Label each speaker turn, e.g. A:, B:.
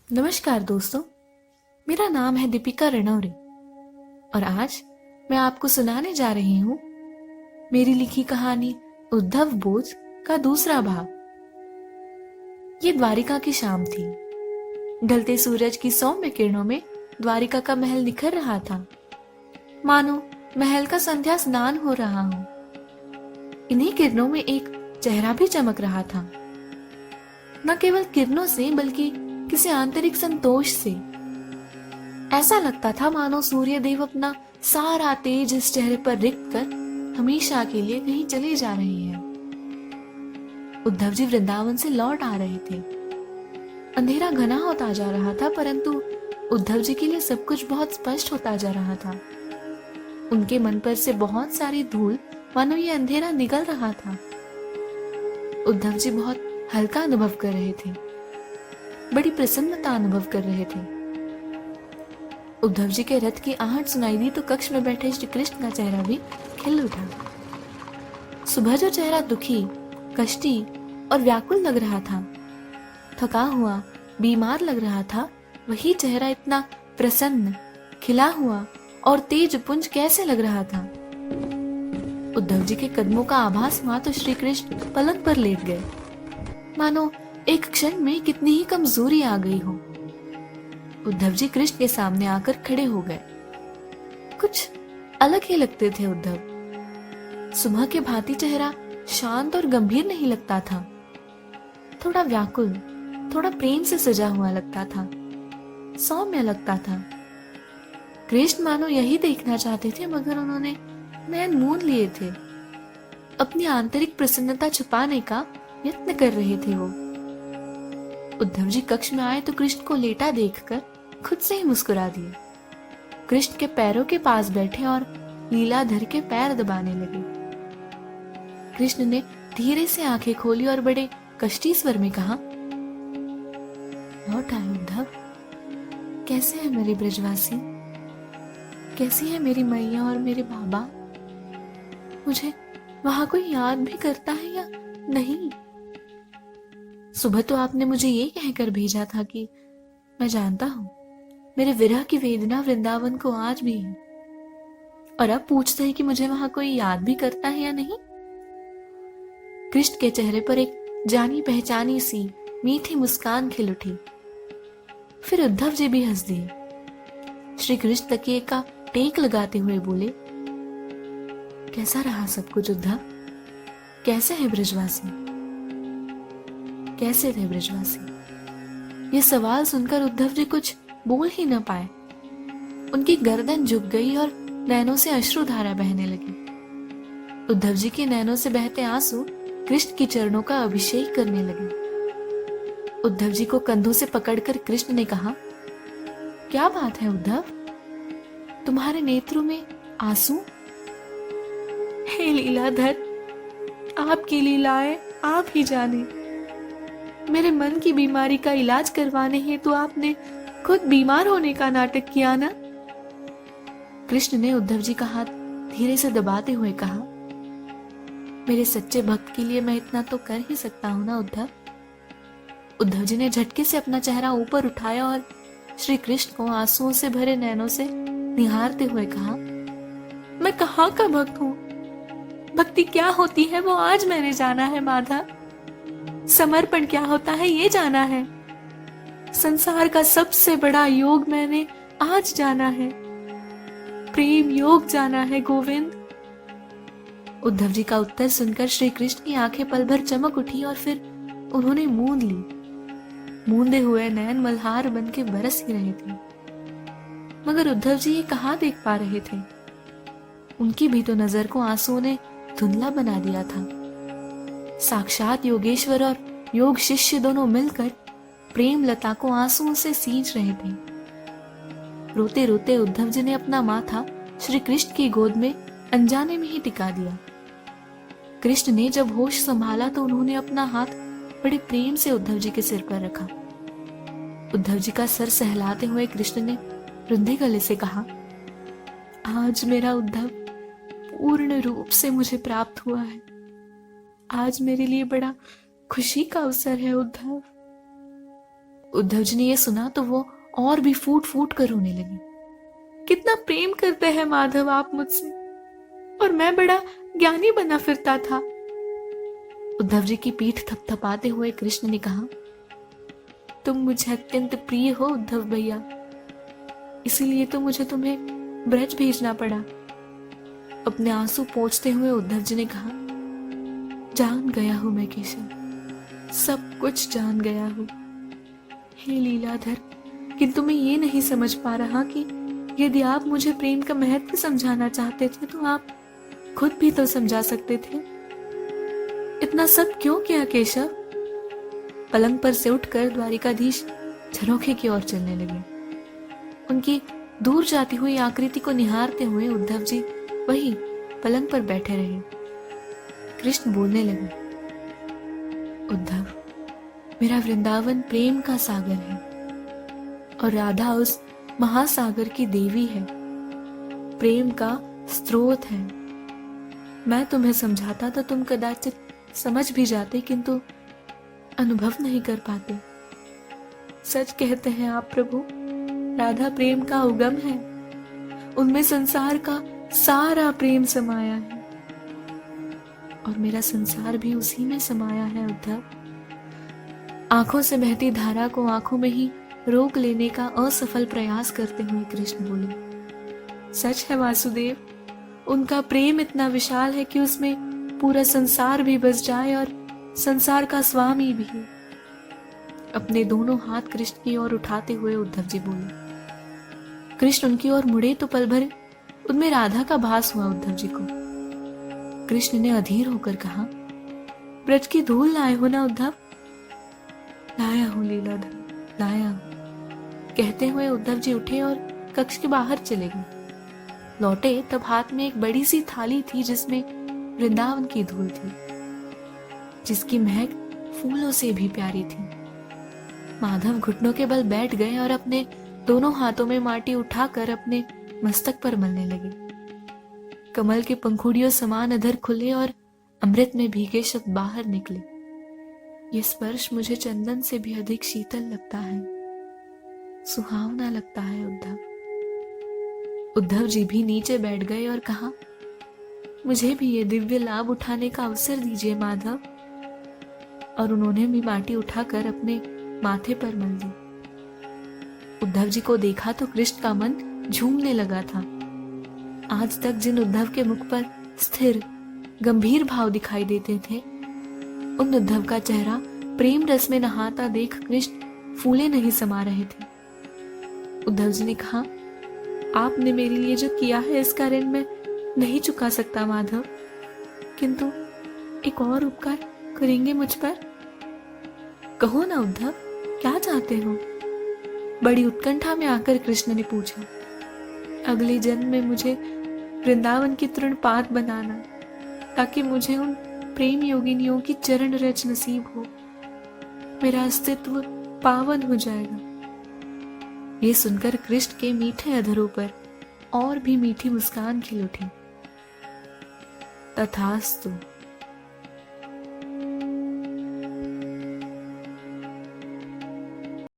A: नमस्कार दोस्तों, मेरा नाम है दीपिका रणौरे और आज मैं आपको सुनाने जा रही हूँ मेरी लिखी कहानी उद्धव बोझ का दूसरा भाग। ये द्वारिका की शाम थी। ढलते सूरज की सौम्य किरणों में द्वारिका का महल निखर रहा था, मानो महल का संध्या स्नान हो रहा हो। इन्हीं किरणों में एक चेहरा भी चमक रहा था, न केवल किरणों से बल्कि किसी आंतरिक संतोष से। ऐसा लगता था मानो सूर्य देव अपना सारा तेज इस चेहरे पर रिक्त कर हमेशा के लिए कहीं चले जा रहे हैं। उद्धव जी वृंदावन से लौट आ रहे थे। अंधेरा घना होता जा रहा था, परंतु उद्धव जी के लिए सब कुछ बहुत स्पष्ट होता जा रहा था। उनके मन पर से बहुत सारी धूल मानो ये अंधेरा निगल रहा था। उद्धव जी बहुत हल्का अनुभव कर रहे थे, बड़ी प्रसन्नता अनुभव कर रहे थे। उद्धव जी के रथ की आहट सुनाई दी तो कक्ष में बैठे श्री कृष्ण का चेहरा भी खिल उठा। सुबह जो चेहरा दुखी, कष्टी और व्याकुल लग रहा था, थका हुआ, बीमार लग रहा था, वही चेहरा इतना प्रसन्न, खिला हुआ और तेज पुंज कैसे लग रहा था। उद्धव जी के कदमों का आभास हुआ तो श्री कृष्ण पलंग पर लेट गए, मानो एक क्षण में कितनी ही कमजोरी आ गई हो। उद्धव जी कृष्ण के सामने आकर खड़े हो गए। कुछ अलग ही लगते थे उद्धव। सुबह के भांति चेहरा शांत और गंभीर नहीं लगता था, थोड़ा व्याकुल, थोड़ा प्रेम से सजा हुआ लगता था, सौम्य लगता था। कृष्ण मानो यही देखना चाहते थे, मगर उन्होंने नैन मूंद लिए थे। अपनी आंतरिक प्रसन्नता छुपाने का यत्न कर रहे थे वो। उद्धव जी कक्ष में आए तो कृष्ण को लेटा देखकर खुद से ही मुस्कुरा दिए। कृष्ण के पैरों के पास बैठे और लीलाधर के पैर दबाने लगे। कृष्ण ने धीरे से आंखें खोली और बड़े कष्टी स्वर में कहा, लौट आए उद्धव। कैसे है मेरे ब्रजवासी? कैसी है मेरी मैया और मेरे बाबा? मुझे वहां कोई याद भी करता है या नहीं? सुबह तो आपने मुझे ये कहकर भेजा था कि मैं जानता हूं मेरे विरह की वेदना वृंदावन को आज भी है, और अब पूछते हैं कि मुझे वहां कोई याद भी करता है या नहीं। कृष्ण के चेहरे पर एक जानी पहचानी सी मीठी मुस्कान खिल उठी। फिर उद्धव जी भी हंस दिए। श्री कृष्ण तकिए का टेक लगाते हुए बोले, कैसा रहा सब कुछ उद्धव? कैसे है ब्रजवासी? कैसे थे ब्रजवासी? ये सवाल सुनकर उद्धव जी कुछ बोल ही न पाए। उनकी गर्दन झुक गई और नैनों से अश्रुधारा बहने लगी। उद्धव जी के नैनों से बहते आंसू कृष्ण की चरणों का अभिषेक करने लगे। उद्धव जी को कंधों से पकड़कर कृष्ण ने कहा, क्या बात है उद्धव, तुम्हारे नेत्रों में आंसू? हे लीलाधर, आपकी लीलाएं आप ही जाने। मेरे मन की बीमारी का इलाज करवाने हैं तो आपने खुद बीमार होने का नाटक किया ना? कृष्ण ने उद्धव जी का हाथ धीरे से दबाते हुए कहा, मेरे सच्चे भक्त के लिए मैं इतना तो कर ही सकता हूं ना उद्धव। उद्धव जी ने झटके से अपना चेहरा ऊपर उठाया और श्री कृष्ण को आंसुओं से भरे नैनों से निहारते हुए कहा, मैं कहाँ का भक्त हूं? भक्ति क्या होती है वो आज मैंने जाना है माधव। समर्पण क्या होता है ये जाना है। संसार का सबसे बड़ा योग मैंने आज जाना है। प्रेम योग जाना है गोविंद। उद्धव जी का उत्तर सुनकर श्री कृष्ण की आंखें पल भर चमक उठी और फिर उन्होंने मूंद ली। मूंदे हुए नैन मल्हार बन के बरस ही रहे थे, मगर उद्धव जी ये कहाँ देख पा रहे थे। उनकी भी तो नजर को आंसुओं ने धुंधला बना दिया था। साक्षात योगेश्वर और योग शिष्य दोनों मिलकर प्रेम लता को आंसुओं से सींच रहे थे। रोते रोते उद्धव जी ने अपना माथा श्री कृष्ण की गोद में अनजाने में ही टिका दिया। कृष्ण ने जब होश संभाला तो उन्होंने अपना हाथ बड़े प्रेम से उद्धव जी के सिर पर रखा। उद्धव जी का सर सहलाते हुए कृष्ण ने रुंधे गले से कहा, आज मेरा उद्धव पूर्ण रूप से मुझे प्राप्त हुआ है। आज मेरे लिए बड़ा खुशी का अवसर है उद्धव। उद्धव जी ने यह सुना तो वो और भी फूट फूट कर रोने लगे। कितना प्रेम करते हैं माधव आप मुझसे, और मैं बड़ा ज्ञानी बना फिरता था। उद्धव जी की पीठ थपथपाते हुए कृष्ण ने कहा, तुम मुझे अत्यंत प्रिय हो उद्धव भैया, इसीलिए तो मुझे तुम्हें ब्रज भेजना पड़ा। अपने आंसू पोंछते हुए उद्धव जी ने कहा, जान गया हूं मैं केशव, सब कुछ जान गया हूं। हे लीलाधर, किंतु मैं ये नहीं समझ पा रहा कि यदि आप मुझे प्रेम का महत्व समझाना चाहते थे तो आप खुद भी तो समझा सकते थे। इतना सब क्यों किया केशव? पलंग पर से उठकर द्वारिकाधीश झरोखे की ओर चलने लगे। उनकी दूर जाती हुई आकृति को निहारते हुए उद्धव जी वही पलंग पर बैठे रहे। कृष्ण बोलने लगे, उद्धव, मेरा वृंदावन प्रेम का सागर है और राधा उस महासागर की देवी है, प्रेम का स्रोत है। मैं तुम्हें समझाता तो तुम कदाचित समझ भी जाते, किंतु अनुभव नहीं कर पाते। सच कहते हैं आप प्रभु, राधा प्रेम का उगम है, उनमें संसार का सारा प्रेम समाया है और मेरा संसार भी उसी में समाया है उद्धव। आंखों से बहती धारा को आंखों में ही रोक लेने का असफल प्रयास करते हुए कृष्ण बोले, सच है वासुदेव, उनका प्रेम इतना विशाल है कि उसमें पूरा संसार भी बस जाए और संसार का स्वामी भी। अपने दोनों हाथ कृष्ण की ओर उठाते हुए उद्धव जी बोले। कृष्ण उनकी ओर मुड़े तो पल भर उनमें राधा का भास हुआ उद्धव जी को। कृष्ण ने अधीर होकर कहा, ब्रज की धूल लाए हो ना उद्धव? लाया हूं लीलाधर, लाया हूं। कहते हुए उद्धव जी उठे और कक्ष के बाहर चले गए। लौटे तब हाथ में एक बड़ी सी थाली थी जिसमें वृंदावन की धूल थी, जिसकी महक फूलों से भी प्यारी थी। माधव घुटनों के बल बैठ गए और अपने दोनों हाथों में माटी उठाकर अपने मस्तक पर मलने लगे। कमल के पंखुड़ियों समान अधर खुले और अमृत में भीगे शब्द बाहर निकले। ये स्पर्श मुझे चंदन से भी अधिक शीतल लगता है, सुहावना लगता है उद्धव। उद्धव जी भी नीचे बैठ गए और कहा, मुझे भी ये दिव्य लाभ उठाने का अवसर दीजिए माधव। और उन्होंने भी माटी उठाकर अपने माथे पर मल दी। उद्धव जी को देखा तो कृष्ण का मन झूमने लगा था। आज तक जिन उद्धव के मुख पर स्थिर गंभीर भाव दिखाई देते थे, उन उद्धव का चेहरा प्रेम रस में नहाता देख कृष्ण फूले नहीं समा रहे थे। उद्धव जी ने कहा, आपने मेरे लिए जो किया है इसका ऋण मैं नहीं चुका सकता माधव, किंतु एक और उपकार करेंगे मुझ पर? कहो ना उद्धव, क्या चाहते हो? बड़ी उत्कंठा में आकर कृष्ण ने पूछा। अगले जन्म में मुझे वृंदावन की तृणपात बनाना, ताकि मुझे उन प्रेम योगिनियों की चरण रज नसीब हो। मेरा अस्तित्व पावन हो जाएगा। ये सुनकर कृष्ण के मीठे अधरों पर और भी मीठी मुस्कान खिल उठी। तथास्तु।